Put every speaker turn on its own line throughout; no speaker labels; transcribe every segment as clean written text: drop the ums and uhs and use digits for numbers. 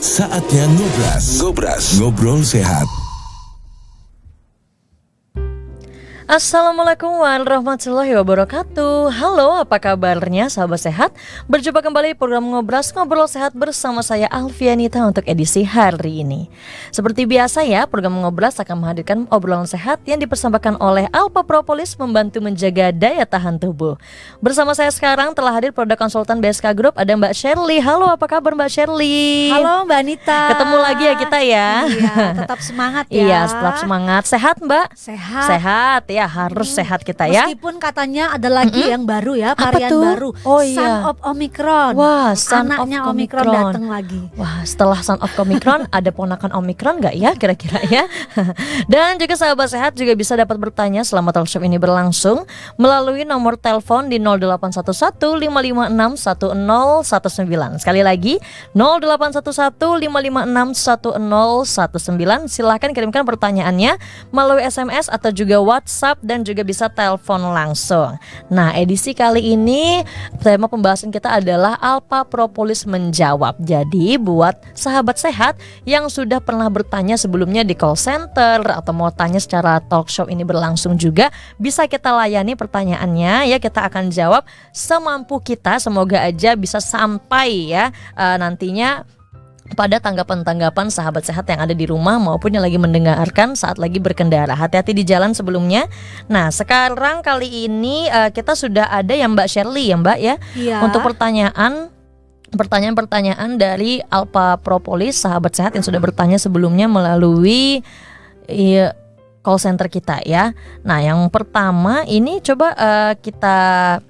Saatnya ngobras. Ngobrol sehat.
Assalamualaikum warahmatullahi wabarakatuh. Halo, apa kabarnya sahabat sehat? Berjumpa kembali program Ngobrol Sehat bersama saya Alfianita untuk edisi hari ini. Seperti biasa ya, program Ngobras akan menghadirkan obrolan sehat yang dipersembahkan oleh Alpha Propolis membantu menjaga daya tahan tubuh. Bersama saya sekarang telah hadir produk konsultan BSK Group, ada Mbak Shirley. Halo, apa kabar Mbak Shirley?
Halo Mbak Anita.
Ketemu lagi ya kita ya.
Iya, tetap semangat ya.
Iya, tetap semangat. Sehat Mbak?
Sehat
ya, harus sehat kita ya.
Meskipun katanya ada lagi yang baru ya, varian baru.
Oh iya.
Son of Omicron.
Wah, Son
Anaknya
of
Omicron datang lagi.
Wah, setelah Son of Omicron ada ponakan Omicron nggak ya kira-kira ya? Dan juga sahabat sehat juga bisa dapat bertanya selama talk show ini berlangsung melalui nomor telepon di 0811 556 1019. Sekali lagi 0811 556 1019. Silahkan kirimkan pertanyaannya melalui SMS atau juga WhatsApp dan juga bisa telepon langsung. Nah, edisi kali ini tema pembahasan kita adalah Alpha Propolis menjawab. Jadi buat sahabat sehat yang sudah pernah bertanya sebelumnya di call center atau mau tanya secara talk show ini berlangsung juga, bisa kita layani pertanyaannya ya, kita akan jawab semampu kita. Semoga aja bisa sampai ya nantinya pada tanggapan-tanggapan sahabat sehat yang ada di rumah maupun yang lagi mendengarkan saat lagi berkendara. Hati-hati di jalan sebelumnya. Nah, sekarang kali ini kita sudah ada ya Mbak Shirley ya Mbak ya, untuk pertanyaan-pertanyaan dari Alpha Propolis, sahabat sehat yang sudah bertanya sebelumnya melalui call center kita ya. Nah, yang pertama ini coba kita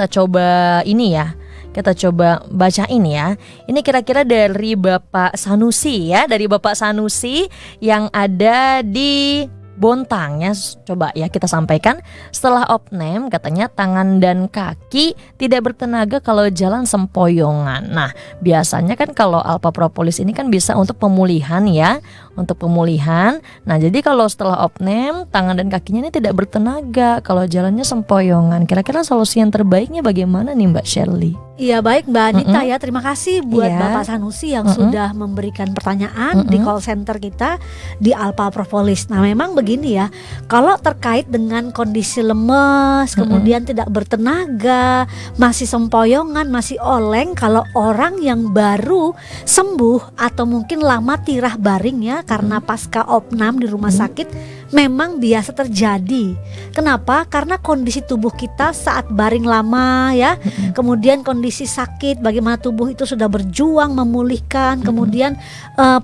coba ini ya. Kita coba bacain ya. Ini kira-kira dari Bapak Sanusi ya, dari Bapak Sanusi yang ada di Bontang ya. Coba ya kita sampaikan. Setelah opname katanya tangan dan kaki tidak bertenaga kalau jalan sempoyongan. Nah, biasanya kan kalau Alpha Propolis ini kan bisa untuk pemulihan ya, untuk pemulihan. Nah, jadi kalau setelah opname tangan dan kakinya ini tidak bertenaga kalau jalannya sempoyongan. Kira-kira solusi yang terbaiknya bagaimana nih Mbak Shirley?
Iya, baik Mbak Anita ya. Terima kasih buat Bapak Sanusi yang sudah memberikan pertanyaan di call center kita di Alpha Propolis. Nah, memang begini ya, kalau terkait dengan kondisi lemes, kemudian tidak bertenaga, masih sempoyongan, masih oleng, kalau orang yang baru sembuh atau mungkin lama tirah baring ya karena pasca opnam di rumah sakit, memang biasa terjadi. Kenapa? Karena kondisi tubuh kita saat baring lama ya, kemudian kondisi sakit, bagaimana tubuh itu sudah berjuang memulihkan, kemudian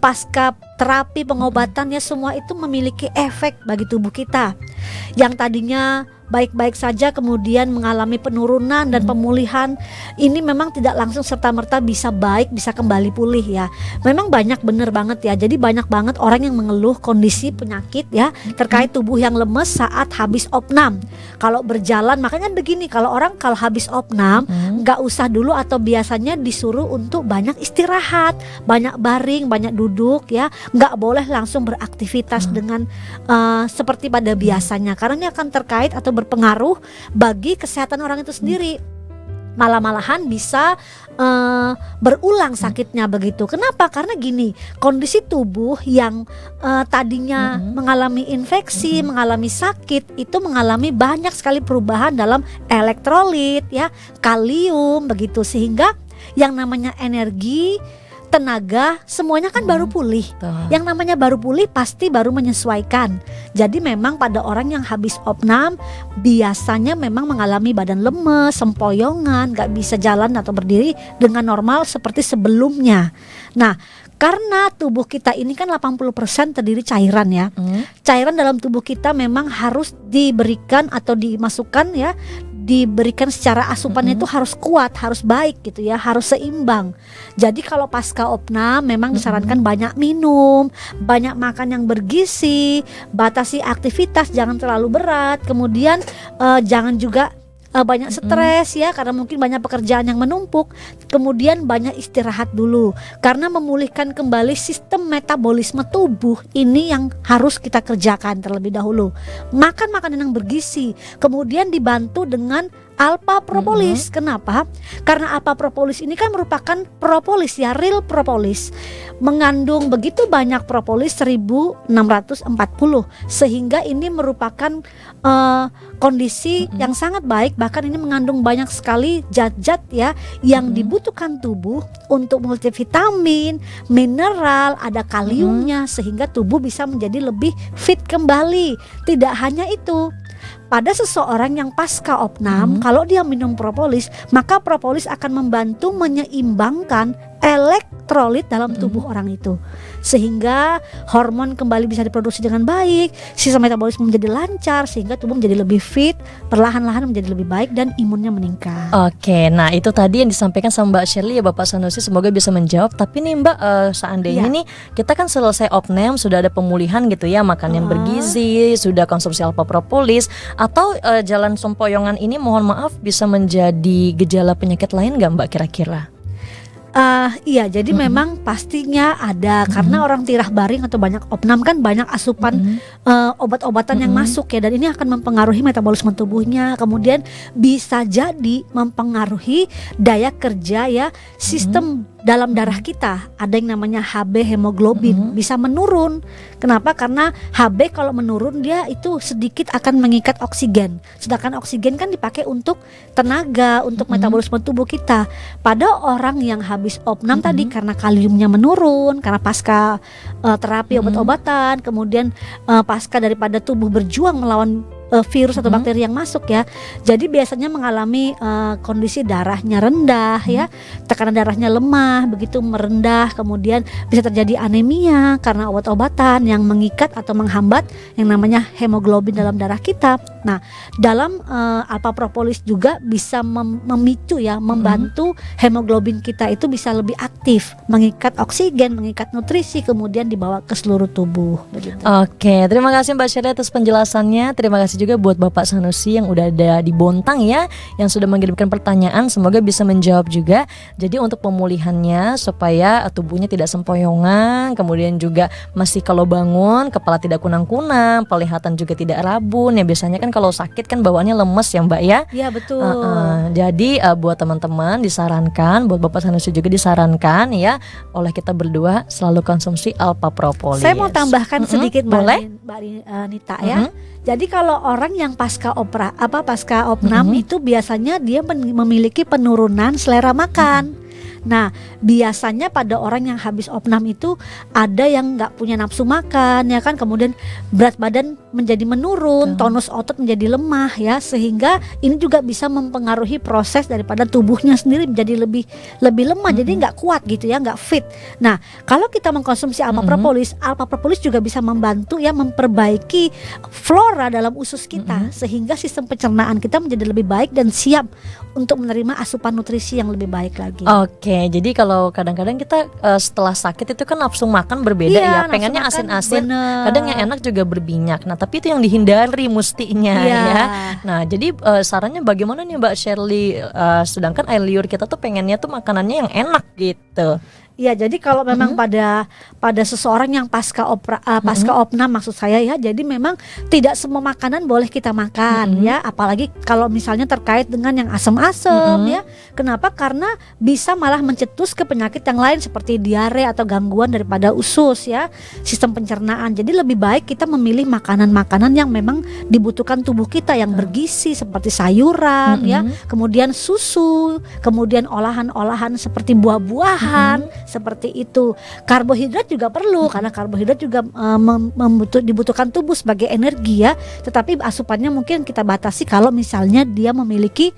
pasca terapi pengobatannya semua itu memiliki efek bagi tubuh kita. Yang tadinya baik-baik saja kemudian mengalami penurunan dan pemulihan, ini memang tidak langsung serta-merta bisa baik, bisa kembali pulih ya. Memang banyak, bener banget ya. Jadi banyak banget orang yang mengeluh kondisi penyakit ya terkait tubuh yang lemes saat habis opnam. Kalau berjalan, makanya begini, kalau orang kalau habis opnam nggak usah dulu atau biasanya disuruh untuk banyak istirahat, banyak baring, banyak duduk ya. Nggak boleh langsung beraktivitas dengan seperti pada biasanya, karena ini akan terkait atau berpengaruh bagi kesehatan orang itu sendiri. Malah-malahan bisa berulang sakitnya begitu. Kenapa? Karena gini, kondisi tubuh yang tadinya mengalami infeksi, mengalami sakit, itu mengalami banyak sekali perubahan dalam elektrolit ya, kalium begitu, sehingga yang namanya energi, tenaga, semuanya kan baru pulih. Yang namanya baru pulih pasti baru menyesuaikan. Jadi memang pada orang yang habis opnam biasanya memang mengalami badan lemes, sempoyongan, gak bisa jalan atau berdiri dengan normal seperti sebelumnya. Nah, karena tubuh kita ini kan 80% terdiri cairan ya. Cairan dalam tubuh kita memang harus diberikan atau dimasukkan ya, diberikan secara asupannya itu harus kuat, harus baik gitu ya, harus seimbang. Jadi kalau pasca opnam memang disarankan banyak minum, banyak makan yang bergizi, batasi aktivitas, jangan terlalu berat, kemudian jangan juga banyak stres ya, karena mungkin banyak pekerjaan yang menumpuk. Kemudian banyak istirahat dulu, karena memulihkan kembali sistem metabolisme tubuh ini yang harus kita kerjakan terlebih dahulu. Makan makanan yang bergizi, kemudian dibantu dengan alpha propolis. Kenapa? Karena alpha propolis ini kan merupakan propolis ya, real propolis. Mengandung begitu banyak propolis 1640, sehingga ini merupakan kondisi yang sangat baik. Bahkan ini mengandung banyak sekali zat-zat ya yang dibutuhkan tubuh untuk multivitamin, mineral, ada kaliumnya, sehingga tubuh bisa menjadi lebih fit kembali. Tidak hanya itu, pada seseorang yang pasca opnam, kalau dia minum propolis, maka propolis akan membantu menyeimbangkan elektrolit dalam tubuh orang itu, sehingga hormon kembali bisa diproduksi dengan baik, sistem metabolisme menjadi lancar, sehingga tubuh menjadi lebih fit, perlahan-lahan menjadi lebih baik, dan imunnya meningkat.
Oke, nah itu tadi yang disampaikan sama Mbak Shirley ya, Bapak Sanusi, semoga bisa menjawab. Tapi nih Mbak, seandainya nih kita kan selesai opnam, sudah ada pemulihan gitu ya, makan yang bergizi, sudah konsumsi alpha propolis, atau jalan sempoyongan ini mohon maaf bisa menjadi gejala penyakit lain nggak Mbak kira-kira?
Iya, jadi memang pastinya ada, karena orang tirah baring atau banyak opnam kan banyak asupan obat-obatan yang masuk ya, dan ini akan mempengaruhi metabolisme tubuhnya, kemudian bisa jadi mempengaruhi daya kerja ya, sistem dalam darah kita. Ada yang namanya HB hemoglobin bisa menurun. Kenapa? Karena HB kalau menurun dia itu sedikit akan mengikat oksigen, sedangkan oksigen kan dipakai untuk tenaga, untuk metabolisme tubuh kita. Pada orang yang habis opnam tadi, karena kaliumnya menurun, karena pasca terapi obat-obatan, kemudian pasca daripada tubuh berjuang melawan virus atau bakteri yang masuk ya, jadi biasanya mengalami kondisi darahnya rendah ya, tekanan darahnya lemah, begitu merendah, kemudian bisa terjadi anemia karena obat-obatan yang mengikat atau menghambat yang namanya hemoglobin dalam darah kita. Nah, dalam alpha propolis juga bisa memicu ya, membantu hemoglobin kita itu bisa lebih aktif, mengikat oksigen, mengikat nutrisi, kemudian dibawa ke seluruh tubuh begitu.
Oke, terima kasih Mbak Shirley atas penjelasannya. Terima kasih juga buat Bapak Sanusi yang udah ada di Bontang ya, yang sudah mengirimkan pertanyaan, semoga bisa menjawab juga. Jadi untuk pemulihannya supaya tubuhnya tidak sempoyongan, kemudian juga masih kalau bangun kepala tidak kunang-kunang, penglihatan juga tidak rabun ya, biasanya kan kalau sakit kan bawaannya lemes ya Mbak ya.
Iya betul.
Jadi buat teman-teman disarankan, buat Bapak Sanusi juga disarankan ya, opnam kita berdua selalu konsumsi alpha propolis.
Saya mau tambahkan sedikit Mbak Nita ya. Jadi kalau orang yang pasca opnam itu biasanya dia memiliki penurunan selera makan. Nah, biasanya pada orang yang habis opnam itu ada yang nggak punya nafsu makan ya kan, kemudian berat badan menjadi menurun, tonus otot menjadi lemah ya, sehingga ini juga bisa mempengaruhi proses daripada tubuhnya sendiri menjadi lebih lemah, jadi nggak kuat gitu ya, nggak fit. Nah, kalau kita mengkonsumsi alpha propolis juga bisa membantu ya, memperbaiki flora dalam usus kita, sehingga sistem pencernaan kita menjadi lebih baik dan siap untuk menerima asupan nutrisi yang lebih baik lagi.
Oke, jadi kalau kadang-kadang kita setelah sakit itu kan nafsu makan berbeda ya, pengennya asin-asin, kadang yang enak juga berminyak. Nah, tapi itu yang dihindari mestinya ya. Nah, jadi sarannya bagaimana nih Mbak Shirley? Sedangkan air liur kita tuh pengennya tuh makanannya yang enak gitu.
Ya, jadi kalau memang pada seseorang yang pasca opnam maksud saya ya, jadi memang tidak semua makanan boleh kita makan ya, apalagi kalau misalnya terkait dengan yang asam-asam ya. Kenapa? Karena bisa malah mencetus ke penyakit yang lain seperti diare atau gangguan daripada usus ya, sistem pencernaan. Jadi lebih baik kita memilih makanan-makanan yang memang dibutuhkan tubuh kita, yang bergizi seperti sayuran ya, kemudian susu, kemudian olahan-olahan seperti buah-buahan. Seperti itu. Karbohidrat juga perlu, karena karbohidrat juga dibutuhkan tubuh sebagai energi ya. Tetapi asupannya mungkin kita batasi kalau misalnya dia memiliki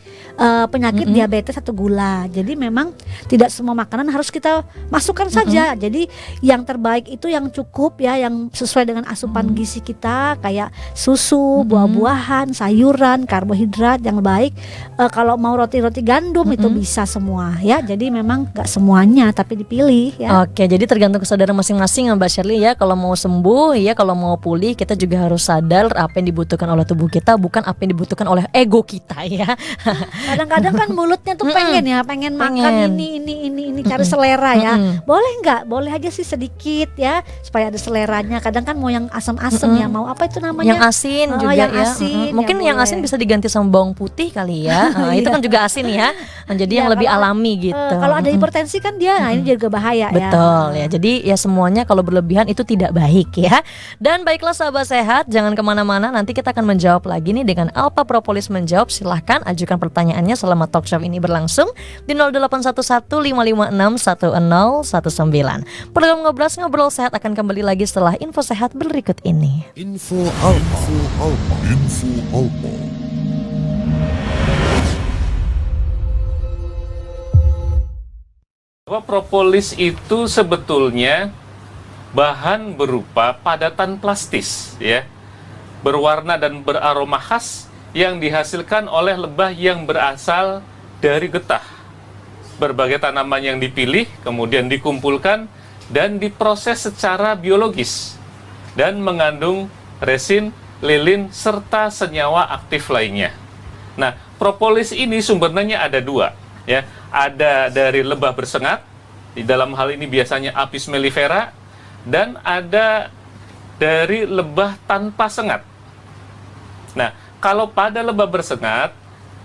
penyakit diabetes atau gula. Jadi memang tidak semua makanan harus kita masukkan saja. Jadi yang terbaik itu yang cukup ya, yang sesuai dengan asupan gizi kita, kayak susu, buah-buahan, sayuran, karbohidrat yang baik. Kalau mau roti-roti gandum itu bisa semua ya. Jadi memang gak semuanya, tapi dipilih pilih ya.
Oke, jadi tergantung kesadaran masing-masing ya Mbak Shirley ya. Kalau mau sembuh ya, kalau mau pulih kita juga harus sadar apa yang dibutuhkan oleh tubuh kita, bukan apa yang dibutuhkan oleh ego kita ya.
Kadang-kadang kan mulutnya tuh pengen makan ini cari selera ya. Boleh nggak? Boleh aja sih sedikit ya, supaya ada seleranya. Kadang kan mau yang asam-asam ya, mau apa itu namanya?
Yang asin juga
yang
ya.
asin,
Mungkin
ya
yang
boleh.
asin bisa diganti sama bawang putih kali ya. Itu kan juga asin ya. Jadi yang
Ya,
lebih
kalau-
alami gitu.
Kalau ada hipertensi kan dia, nah ini juga bahaya ya.
Betul ya. Jadi ya semuanya kalau berlebihan itu tidak baik ya. Dan baiklah sahabat sehat, jangan kemana-mana. Nanti kita akan menjawab lagi nih dengan Alpha Propolis menjawab. Silahkan ajukan pertanyaannya selama talk show ini berlangsung di 0811-556-1019. Program Ngobrol Sehat akan kembali lagi setelah info sehat berikut ini.
Info Alpa.
Bahwa propolis itu sebetulnya bahan berupa padatan plastis ya, berwarna dan beraroma khas yang dihasilkan oleh lebah yang berasal dari getah. Berbagai tanaman yang dipilih kemudian dikumpulkan dan diproses secara biologis dan mengandung resin, lilin, serta senyawa aktif lainnya. Nah, propolis ini sumbernya ada dua ya. Ada dari lebah bersengat, di dalam hal ini biasanya Apis mellifera, dan ada dari lebah tanpa sengat. Nah, kalau pada lebah bersengat,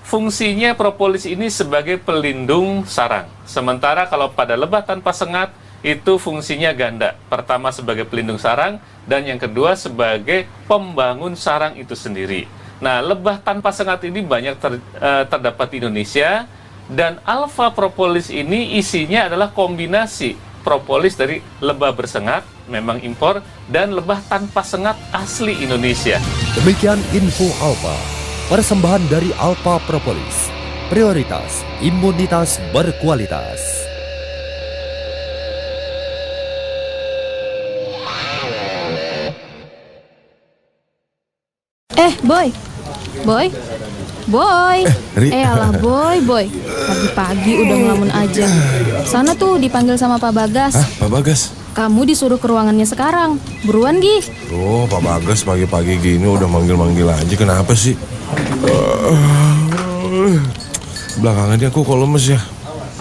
fungsinya propolis ini sebagai pelindung sarang. Sementara kalau pada lebah tanpa sengat, itu fungsinya ganda. Pertama sebagai pelindung sarang, dan yang kedua sebagai pembangun sarang itu sendiri. Nah, lebah tanpa sengat ini banyak terdapat di Indonesia, dan alpha propolis ini isinya adalah kombinasi propolis dari lebah bersengat, memang impor, dan lebah tanpa sengat asli Indonesia.
Demikian info Alpa, persembahan dari Alpha Propolis, prioritas imunitas berkualitas.
Boy.
Ri.
Alah boy. Pagi-pagi udah ngelamun aja. Sana tuh dipanggil sama Pak Bagas.
Hah, Pak Bagas?
Kamu disuruh ke ruangannya sekarang. Buruan, Gi.
Oh, Pak Bagas pagi-pagi gini udah manggil-manggil aja. Kenapa sih? Belakangan ini aku kok lemes ya.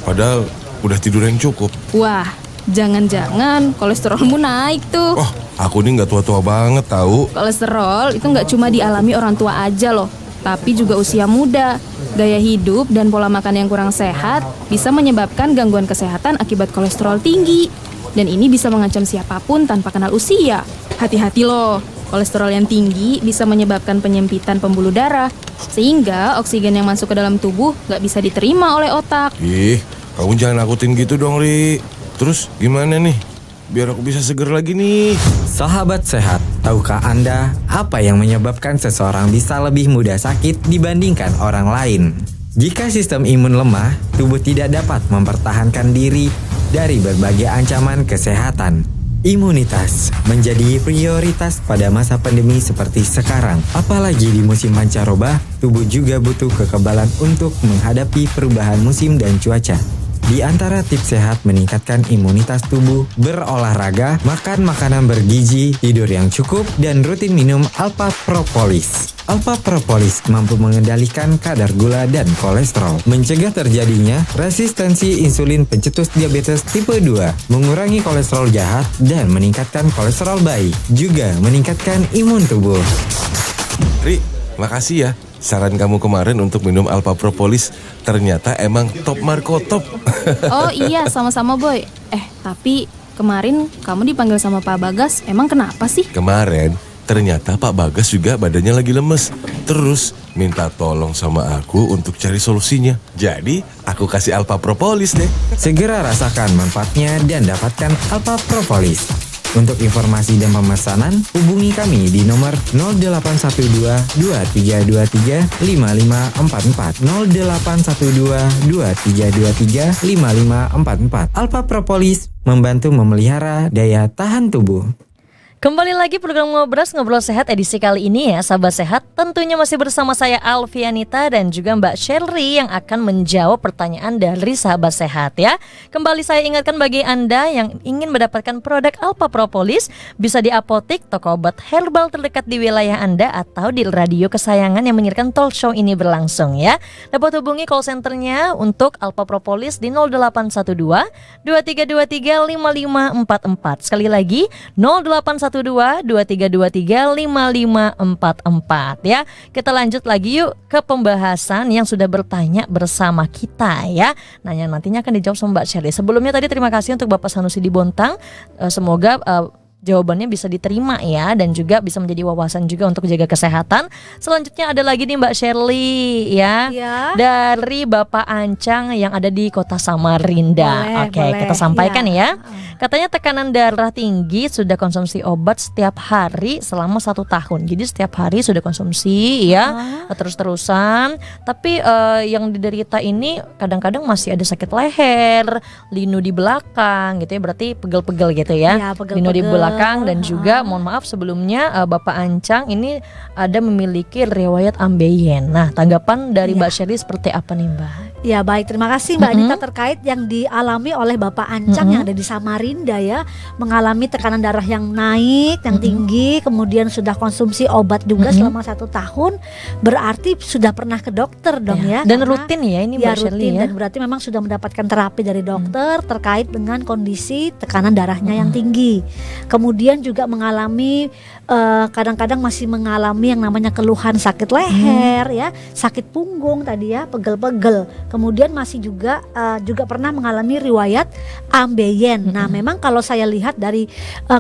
Padahal udah tidur yang cukup.
Wah, jangan-jangan kolesterolmu naik tuh.
Oh, aku ini nggak tua-tua banget tahu.
Kolesterol itu nggak cuma dialami orang tua aja loh, tapi juga usia muda. Gaya hidup dan pola makan yang kurang sehat bisa menyebabkan gangguan kesehatan akibat kolesterol tinggi. Dan ini bisa mengancam siapapun tanpa kenal usia. Hati-hati loh, kolesterol yang tinggi bisa menyebabkan penyempitan pembuluh darah, sehingga oksigen yang masuk ke dalam tubuh nggak bisa diterima oleh otak.
Ih, kamu jangan nakutin gitu dong, Ri. Terus gimana nih? Biar aku bisa seger lagi nih.
Sahabat sehat, tahukah Anda apa yang menyebabkan seseorang bisa lebih mudah sakit dibandingkan orang lain? Jika sistem imun lemah, tubuh tidak dapat mempertahankan diri dari berbagai ancaman kesehatan. Imunitas menjadi prioritas pada masa pandemi seperti sekarang. Apalagi di musim pancaroba, tubuh juga butuh kekebalan untuk menghadapi perubahan musim dan cuaca. Di antara tips sehat meningkatkan imunitas tubuh, berolahraga, makan makanan bergizi, tidur yang cukup, dan rutin minum Alpha Propolis. Alpha Propolis mampu mengendalikan kadar gula dan kolesterol, mencegah terjadinya resistensi insulin pencetus diabetes tipe 2, mengurangi kolesterol jahat, dan meningkatkan kolesterol baik, juga meningkatkan imun tubuh.
Ri, makasih ya. Saran kamu kemarin untuk minum Alpha Propolis ternyata emang top Marco top.
Oh iya, sama-sama Boy. Tapi kemarin kamu dipanggil sama Pak Bagas, emang kenapa sih?
Kemarin ternyata Pak Bagas juga badannya lagi lemes. Terus minta tolong sama aku untuk cari solusinya. Jadi aku kasih Alpha Propolis deh.
Segera rasakan manfaatnya dan dapatkan Alpha Propolis. Untuk informasi dan pemesanan, hubungi kami di nomor 0812-2323-5544, 0812-2323-5544. Alpha Propolis membantu memelihara daya tahan tubuh.
Kembali lagi program Ngobras Ngobrol Sehat edisi kali ini ya sahabat sehat. Tentunya masih bersama saya Alfianita dan juga Mbak Sherly yang akan menjawab pertanyaan dari sahabat sehat ya. Kembali saya ingatkan bagi Anda yang ingin mendapatkan produk Alpha Propolis, bisa di apotik, toko obat herbal terdekat di wilayah Anda atau di radio kesayangan yang menyiarkan talk show ini berlangsung ya. Dapat hubungi call centernya untuk Alpha Propolis di 0812 2323 5544. Sekali lagi 0812 2323 5544 ya. Kita lanjut lagi yuk ke pembahasan yang sudah bertanya bersama kita ya. Nanya nantinya akan dijawab sama Mbak Sherly. Sebelumnya tadi terima kasih untuk Bapak Sanusi di Bontang. Semoga jawabannya bisa diterima ya, dan juga bisa menjadi wawasan juga untuk jaga kesehatan. Selanjutnya ada lagi nih Mbak Sherly ya, dari Bapak Ancang yang ada di Kota Samarinda. Oke, kita sampaikan ya. Katanya tekanan darah tinggi, sudah konsumsi obat setiap hari selama 1 tahun. Jadi setiap hari sudah konsumsi ya, terus-terusan. Tapi yang diderita ini kadang-kadang masih ada sakit leher, linu di belakang gitu ya, berarti pegel-pegel gitu ya, linu di belakang. Dan juga mohon maaf sebelumnya Bapak Ancang ini ada memiliki riwayat ambeien. Nah, tanggapan dari Mbak Sherly seperti apa nih Mbak?
Ya baik, terima kasih Mbak Anita terkait yang dialami oleh Bapak Ancang yang ada di Samarinda ya, mengalami tekanan darah yang naik, yang tinggi, kemudian sudah konsumsi obat juga selama 1 tahun, berarti sudah pernah ke dokter dong ya.
Dan rutin ya ini Mbak Sherly ya.
Dan berarti memang sudah mendapatkan terapi dari dokter terkait dengan kondisi tekanan darahnya yang tinggi. Kemudian juga mengalami kadang-kadang masih mengalami yang namanya keluhan sakit leher ya, sakit punggung tadi ya, pegel-pegel. Kemudian masih juga pernah mengalami riwayat ambeien. Nah, memang kalau saya lihat dari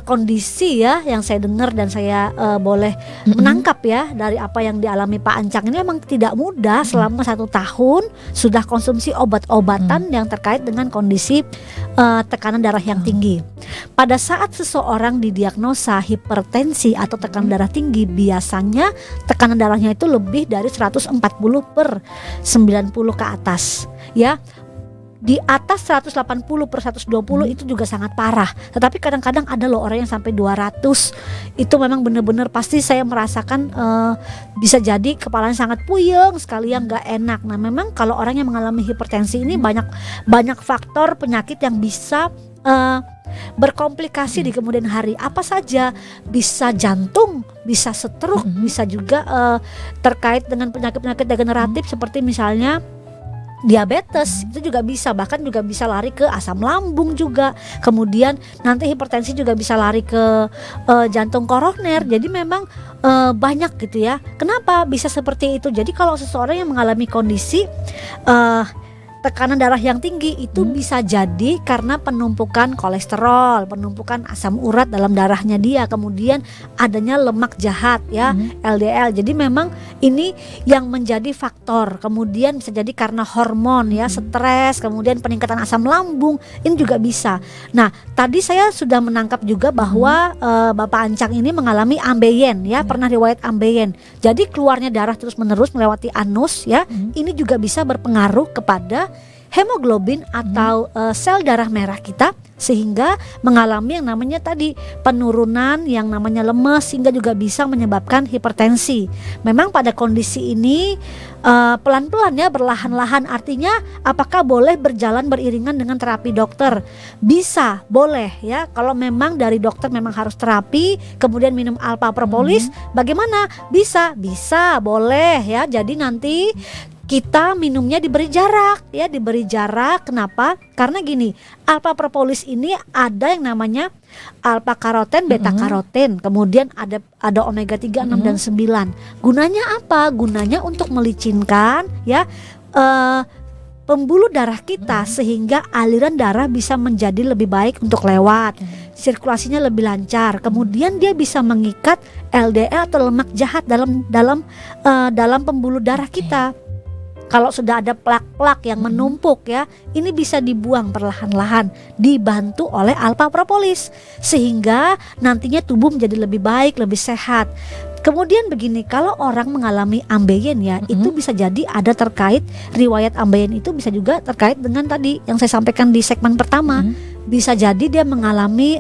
kondisi ya yang saya dengar dan saya boleh menangkap ya dari apa yang dialami Pak Ancang ini, memang tidak mudah selama 1 tahun sudah konsumsi obat-obatan yang terkait dengan kondisi tekanan darah yang tinggi. Pada saat seseorang didiagnosa hipertensi atau tekanan darah tinggi, biasanya tekanan darahnya itu lebih dari 140/90 ke atas ya. Di atas 180/120 itu juga sangat parah. Tetapi kadang-kadang ada loh orang yang sampai 200. Itu memang benar-benar pasti saya merasakan bisa jadi kepalanya sangat puyeng sekali, yang gak enak. Nah, memang kalau orang yang mengalami hipertensi ini banyak faktor penyakit yang bisa berkomplikasi di kemudian hari. Apa saja? Bisa jantung, bisa stroke, bisa juga terkait dengan penyakit-penyakit degeneratif seperti misalnya diabetes, itu juga bisa, bahkan juga bisa lari ke asam lambung juga. Kemudian nanti hipertensi juga bisa lari ke jantung koroner. Jadi memang banyak gitu ya. Kenapa bisa seperti itu? Jadi kalau seseorang yang mengalami kondisi tekanan darah yang tinggi itu bisa jadi karena penumpukan kolesterol, penumpukan asam urat dalam darahnya dia, kemudian adanya lemak jahat ya, LDL. Jadi memang ini yang menjadi faktor. Kemudian bisa jadi karena hormon ya, stres, kemudian peningkatan asam lambung, ini juga bisa. Nah, tadi saya sudah menangkap juga bahwa Bapak Ancang ini mengalami ambeien ya, pernah riwayat ambeien. Jadi keluarnya darah terus-menerus melewati anus ya, ini juga bisa berpengaruh kepada hemoglobin atau sel darah merah kita, sehingga mengalami yang namanya tadi penurunan yang namanya lemes, sehingga juga bisa menyebabkan hipertensi. Memang pada kondisi ini pelan-pelan ya, berlahan-lahan. Artinya apakah boleh berjalan beriringan dengan terapi dokter? Bisa, boleh ya. Kalau memang dari dokter memang harus terapi, kemudian minum Alpha Propolis, bagaimana? Bisa, boleh ya. Jadi nanti kita minumnya diberi jarak ya, diberi jarak. Kenapa? Karena gini, Alpha Propolis ini ada yang namanya alpha karoten, beta karoten, kemudian ada omega 3, 6 dan 9. Gunanya apa? Gunanya untuk melicinkan ya pembuluh darah kita, sehingga aliran darah bisa menjadi lebih baik untuk lewat, sirkulasinya lebih lancar. Kemudian dia bisa mengikat LDL atau lemak jahat dalam pembuluh darah kita. Kalau sudah ada plak-plak yang menumpuk ya, ini bisa dibuang perlahan-lahan, dibantu oleh Alpha Propolis, sehingga nantinya tubuh menjadi lebih baik, lebih sehat. Kemudian begini, kalau orang mengalami ambeien ya, itu bisa jadi ada terkait riwayat ambeien, itu bisa juga terkait dengan tadi yang saya sampaikan di segmen pertama. Bisa jadi dia mengalami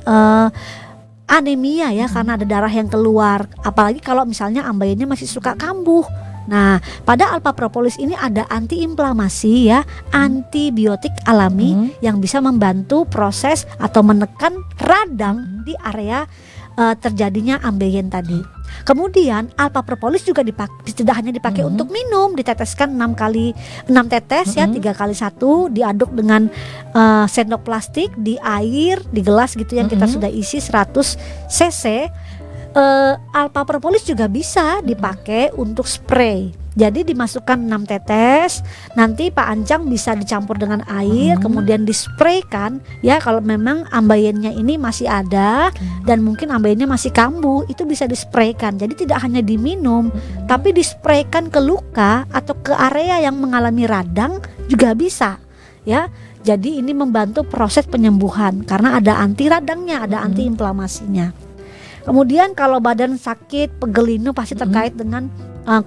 anemia ya, karena ada darah yang keluar. Apalagi kalau misalnya ambayinnya masih suka kambuh. Nah, pada alpha propolis ini ada antiinflamasi ya, antibiotik alami yang bisa membantu proses atau menekan radang di area terjadinya ambeien tadi. Kemudian alpha propolis juga tidak hanya dipakai untuk minum, diteteskan 6 tetes ya, 3 kali 1, diaduk dengan sendok plastik di air di gelas gitu yang kita sudah isi 100 cc. Alpha propolis juga bisa dipakai untuk spray. Jadi dimasukkan 6 tetes, nanti Pak Ancang bisa dicampur dengan air, kemudian dispraykan ya. Kalau memang ambaiennya ini masih ada dan mungkin ambaiennya masih kambuh, itu bisa dispraykan. Jadi tidak hanya diminum, tapi dispraykan ke luka atau ke area yang mengalami radang juga bisa ya. Jadi ini membantu proses penyembuhan karena ada anti radangnya, ada anti inflamasinya. Kemudian kalau badan sakit, pegel linu pasti terkait dengan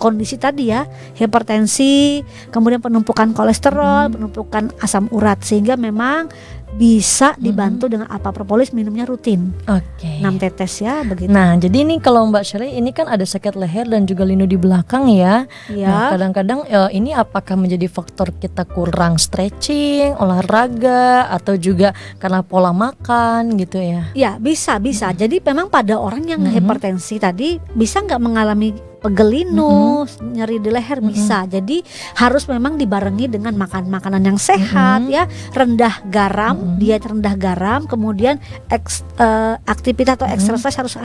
kondisi tadi ya, hipertensi, kemudian penumpukan kolesterol, penumpukan asam urat, sehingga memang bisa dibantu dengan alpha propolis, minumnya rutin. 6 tetes ya, begitu.
Nah, jadi ini kalau Mbak Shirley ini kan ada sakit leher dan juga linu di belakang ya. Nah, kadang-kadang ini apakah menjadi faktor kita kurang stretching, olahraga, atau juga karena pola makan gitu ya?
Ya, bisa. Jadi memang pada orang yang hipertensi tadi bisa nggak mengalami pegel linu, nyeri di leher bisa. Jadi harus memang dibarengi dengan makan makanan yang sehat ya, rendah garam, diet rendah garam, kemudian aktivitas atau exercise harus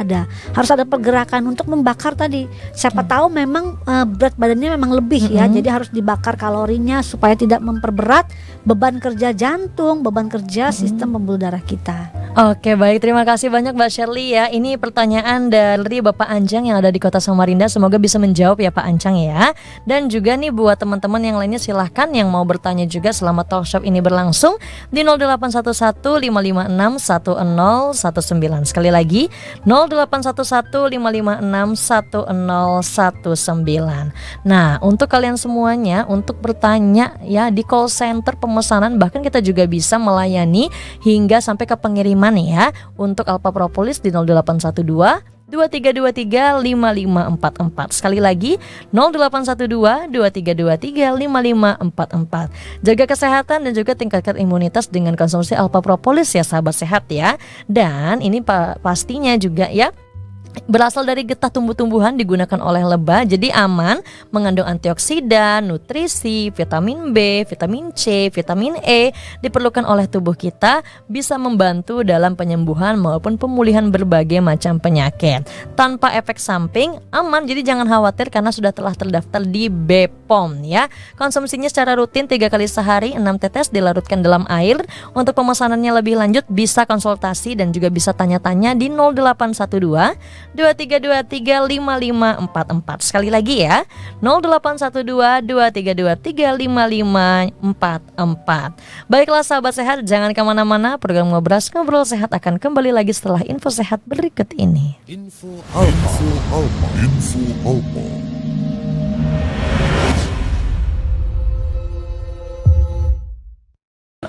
ada pergerakan untuk membakar tadi. Siapa tahu memang berat badannya memang lebih ya, jadi harus dibakar kalorinya supaya tidak memperberat beban kerja jantung, beban kerja sistem pembuluh darah kita.
Oke, baik, terima kasih banyak Mbak Shirley ya. Ini pertanyaan dari Bapak Anjang yang ada di Kota Samarinda. Semoga bisa menjawab ya Pak Ancang ya. Dan juga nih buat teman-teman yang lainnya, silahkan yang mau bertanya juga selama talkshop ini berlangsung di 0811-556-1019. Sekali lagi 0811-556-1019. Nah, untuk kalian semuanya untuk bertanya ya di call center pemesanan, bahkan kita juga bisa melayani hingga sampai ke pengiriman ya untuk alpha propolis di 0812 2323 5544. Sekali lagi 0812 2323 5544. Jaga kesehatan dan juga tingkatkan imunitas dengan konsumsi alpha propolis ya sahabat sehat ya. Dan ini pastinya juga ya berasal dari getah tumbuh-tumbuhan, digunakan oleh lebah, jadi aman, mengandung antioksidan, nutrisi, vitamin B, vitamin C, vitamin E, diperlukan oleh tubuh kita, bisa membantu dalam penyembuhan maupun pemulihan berbagai macam penyakit. Tanpa efek samping, aman, jadi jangan khawatir karena sudah telah terdaftar di BPOM ya. Konsumsinya secara rutin 3 kali sehari, 6 tetes dilarutkan dalam air. Untuk pemesanannya lebih lanjut bisa konsultasi dan juga bisa tanya-tanya di 0812 2323 5544. Sekali lagi ya 0812 2323 5544. Baiklah sahabat sehat, jangan kemana-mana. Program Ngobrol Sehat akan kembali lagi setelah info sehat berikut ini.
Info Alpha.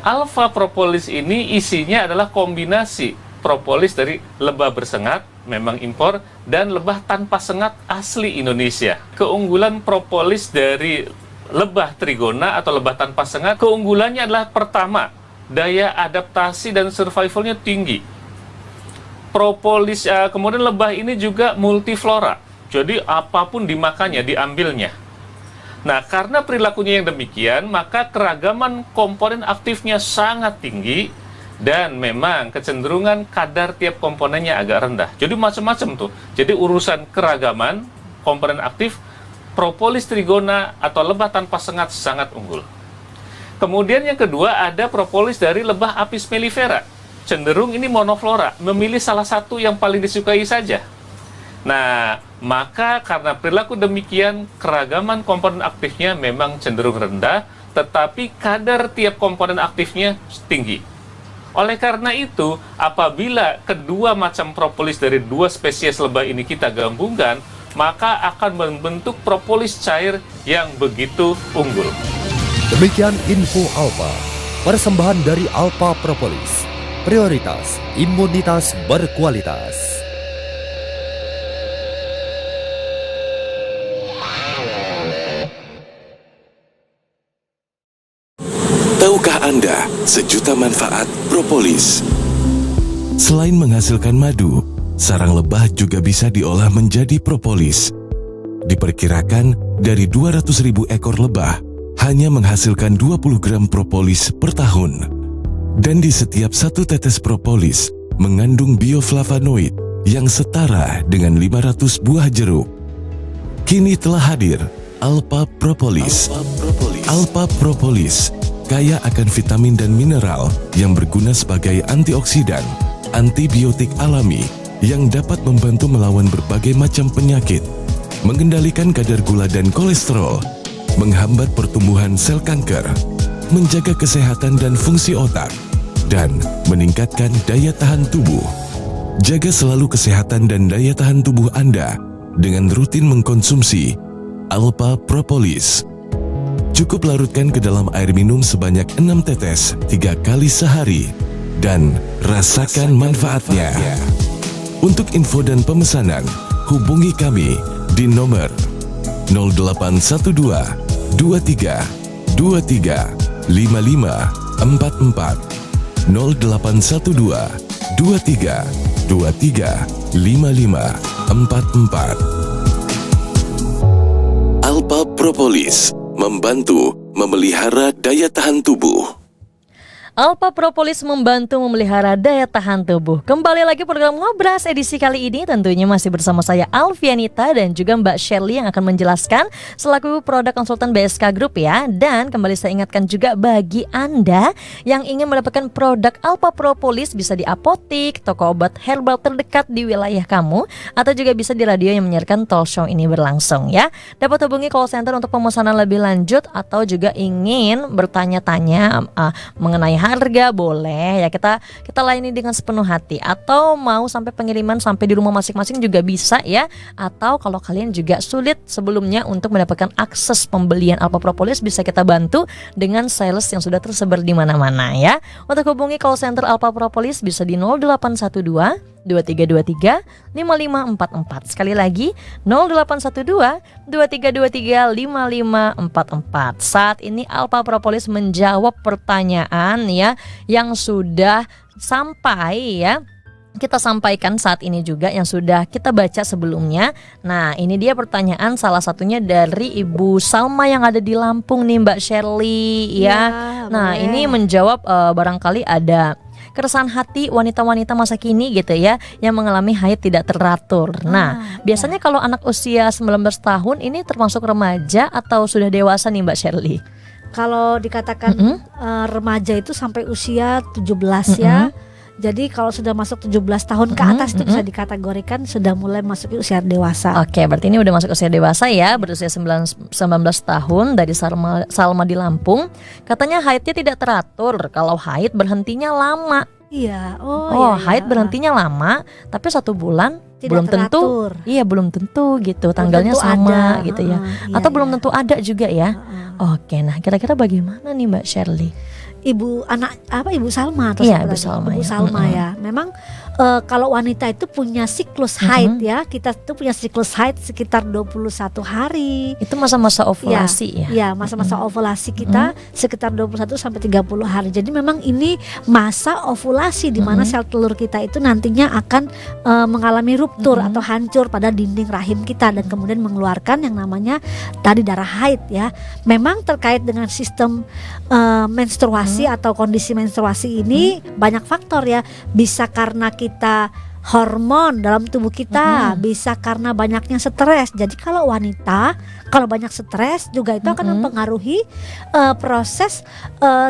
Alpha propolis ini isinya adalah kombinasi propolis dari lebah bersengat, memang impor, dan lebah tanpa sengat asli Indonesia. Keunggulan propolis dari lebah trigona atau lebah tanpa sengat, keunggulannya adalah pertama, daya adaptasi dan survivalnya tinggi. Propolis, kemudian lebah ini juga multiflora, jadi apapun dimakannya, diambilnya. Nah, karena perilakunya yang demikian, maka keragaman komponen aktifnya sangat tinggi, dan memang kecenderungan kadar tiap komponennya agak rendah. Jadi macam-macam tuh. Jadi urusan keragaman komponen aktif, propolis trigona atau lebah tanpa sengat sangat unggul. Kemudian yang kedua ada propolis dari lebah Apis mellifera. Cenderung ini monoflora, memilih salah satu yang paling disukai saja. Nah, maka karena perilaku demikian, keragaman komponen aktifnya memang cenderung rendah, tetapi kadar tiap komponen aktifnya tinggi. Oleh karena itu, apabila kedua macam propolis dari dua spesies lebah ini kita gabungkan, maka akan membentuk propolis cair yang begitu unggul.
Demikian info Alpha, persembahan dari Alpha Propolis. Prioritas imunitas berkualitas.
Tahukah Anda sejuta manfaat propolis? Selain menghasilkan madu, sarang lebah juga bisa diolah menjadi propolis. Diperkirakan dari 200.000 ekor lebah hanya menghasilkan 20 gram propolis per tahun. Dan di setiap satu tetes propolis mengandung bioflavonoid yang setara dengan 500 buah jeruk. Kini telah hadir Alpha Propolis. Alpha Propolis kaya akan vitamin dan mineral yang berguna sebagai antioksidan, antibiotik alami yang dapat membantu melawan berbagai macam penyakit, mengendalikan kadar gula dan kolesterol, menghambat pertumbuhan sel kanker, menjaga kesehatan dan fungsi otak, dan meningkatkan daya tahan tubuh. Jaga selalu kesehatan dan daya tahan tubuh Anda dengan rutin mengkonsumsi Alpha Propolis. Cukup larutkan ke dalam air minum sebanyak 6 tetes 3 kali sehari dan rasakan manfaatnya. Untuk info dan pemesanan, hubungi kami di nomor 0812 23 23 55 44 0812 23 23 55 44. Alpha Propolis membantu memelihara daya tahan tubuh.
Alpha Propolis membantu memelihara daya tahan tubuh. Kembali lagi program Ngobras edisi kali ini tentunya masih bersama saya Alfianita dan juga Mbak Shirley yang akan menjelaskan selaku produk konsultan BSK Group ya. Dan kembali saya ingatkan juga bagi Anda yang ingin mendapatkan produk Alpha Propolis bisa di apotik, toko obat herbal terdekat di wilayah kamu atau juga bisa di radio yang menyiarkan talk show ini berlangsung ya. Dapat hubungi call center untuk pemesanan lebih lanjut atau juga ingin bertanya-tanya mengenai harga boleh ya, kita layani dengan sepenuh hati, atau mau sampai pengiriman sampai di rumah masing-masing juga bisa ya. Atau kalau kalian juga sulit sebelumnya untuk mendapatkan akses pembelian Alpha Propolis, bisa kita bantu dengan sales yang sudah tersebar di mana-mana ya. Untuk hubungi call center Alpha Propolis bisa di 0812 2323 5544. Sekali lagi 0812 2323 5544. Saat ini Alpha Propolis menjawab pertanyaan ya yang sudah sampai ya. Kita sampaikan saat ini juga yang sudah kita baca sebelumnya. Nah, ini dia pertanyaan salah satunya dari Ibu Salma yang ada di Lampung nih Mbak Shirley ya. Nah,
boleh.
ini menjawab barangkali ada keresahan hati wanita-wanita masa kini gitu ya yang mengalami haid tidak teratur. Nah, biasanya kalau anak usia 19 tahun ini termasuk remaja atau sudah dewasa nih Mbak Shirley?
Kalau dikatakan remaja itu sampai usia 17 ya. Jadi kalau sudah masuk 17 tahun ke atas itu bisa dikategorikan sudah mulai masuk usia dewasa.
Oke, berarti ini udah masuk usia dewasa ya, berusia 19 tahun dari Salma di Lampung. Katanya haidnya tidak teratur, kalau haid berhentinya lama.
Iya,
Haid berhentinya lama, tapi 1 bulan
Tidak
belum tentu.
teratur.
Iya, belum tentu gitu, tanggalnya
tentu
sama
ada.
gitu ya.
Iya,
Atau belum
iya.
tentu ada juga ya. Oke, nah kira-kira bagaimana nih Mbak Shirley?
Ibu Salma atau
Iya,
siapa
Ibu
tadi?
Salma,
Ibu
ya.
Salma ya. Memang kalau wanita itu punya siklus haid ya. Kita tuh punya siklus haid sekitar 21 hari.
Itu masa-masa ovulasi ya?
Iya, masa-masa ovulasi kita sekitar 21 sampai 30 hari. Jadi memang ini masa ovulasi di mana sel telur kita itu nantinya akan mengalami ruptur atau hancur pada dinding rahim kita dan kemudian mengeluarkan yang namanya tadi darah haid ya. Memang terkait dengan sistem menstruasi atau kondisi menstruasi ini banyak faktor ya. Bisa karena kita hormon dalam tubuh kita, bisa karena banyaknya stres. Jadi kalau wanita kalau banyak stres juga itu akan mempengaruhi proses